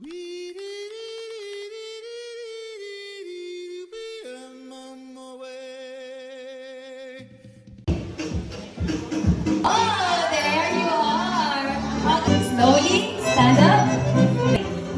Oh, there you are. Slowly, stand up.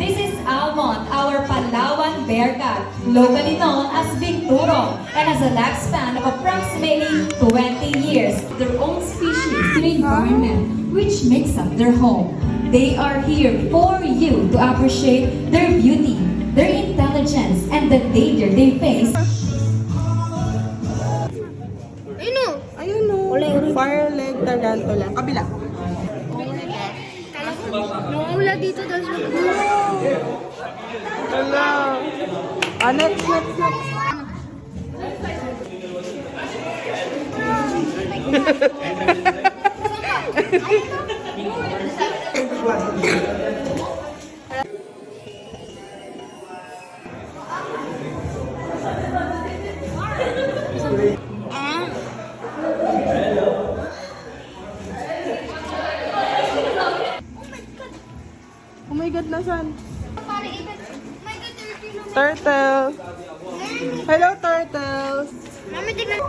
This is Almond, our Palawan bear cat, locally known as Big Turong, and has a lifespan of approximately 20 years. Their own species, their environment, which makes up their home. They are here for you to appreciate their beauty, their intelligence, and the danger they face. Ayun o. Fire leg tarantula. Kabila. Nawawala dito dahil sa Hello. Next. Oh my God, nasan? Turtle. Hello, turtles. Mami, tignan.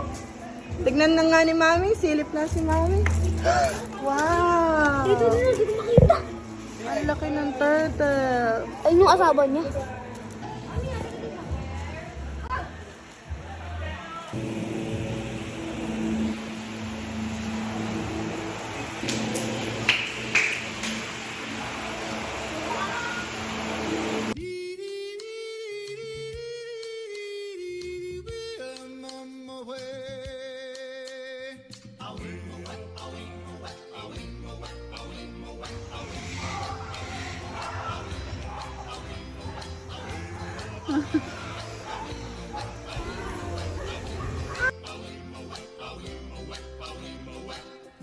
Tignan na nga ni Mami. Silip na si Mami. Wow. Dito, hindi ko makita. Ang laki ng turtle. Ayun yung asawa niya.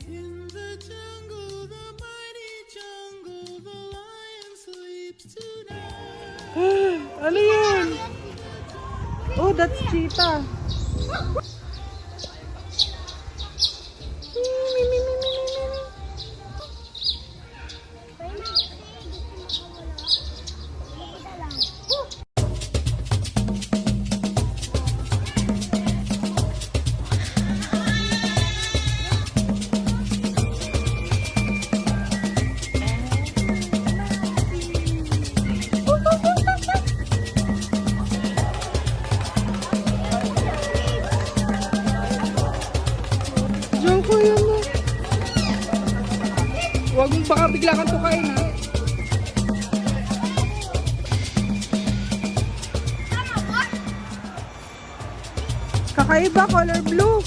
In the jungle, the mighty jungle, the lion sleeps tonight. Ano yun? Oh, that's cheetah. Diyan ko yun na. Huwag mong baka bigla kang tukain ha. Kakaiba, color blue.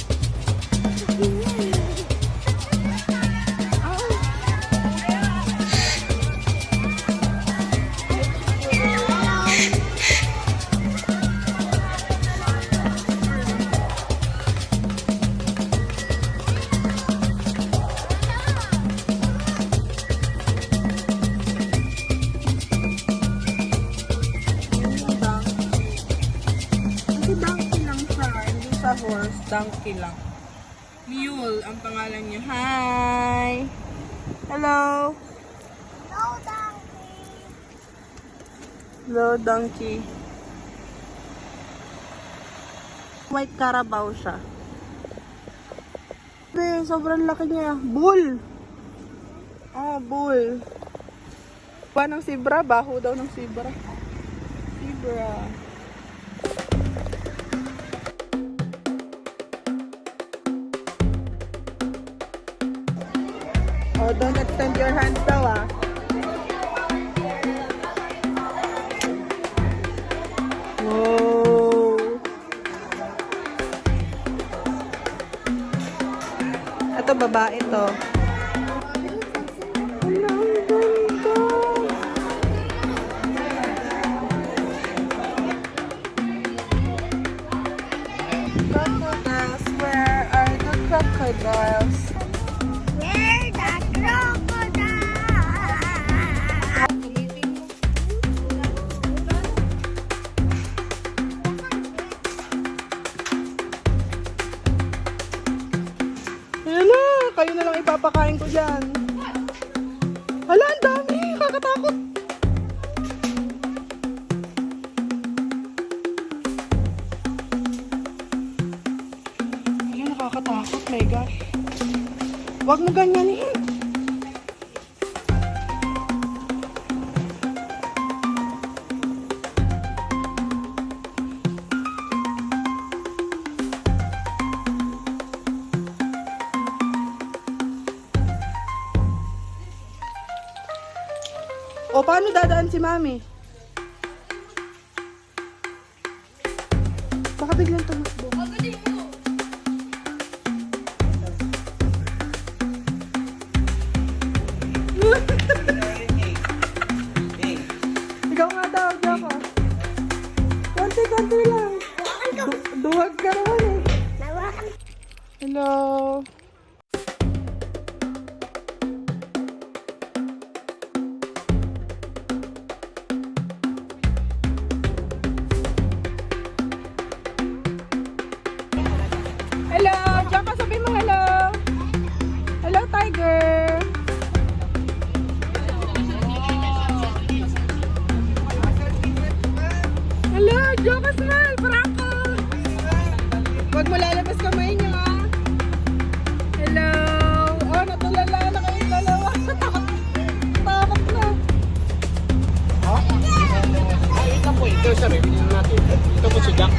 Kasi donkey lang siya, hindi sa horse, donkey lang. Mule ang pangalan niya. Hi! Hello! Hello, donkey. White Carabao siya. Sobrang laki niya. Bull! Oh, bull. Ba ng zebra? Baho daw ng zebra. Zebra. Oh, don't extend your hands daw ah. Whoa. Ito babae to. Crocodiles, where are the crocodiles? Where the crocodile? Ayan na, kayo na lang ipapak Huwag mo ganyanin. O, paano dadaan si Mami? Baka biglang tumakbo. Ikaw nga daw, Joko. Konti-konti lang. Duwag ka naman eh. Hello. Hello, Joko, sabi mo hello. Hello, Tiger. Hello, Joko, smile, Franco. Huwag mo lalabas kamay niyo, ha. Hello. Oh, natulala na kayong dalawa. Takot na. Ito po, ito sa review natin. Ito po si Jack.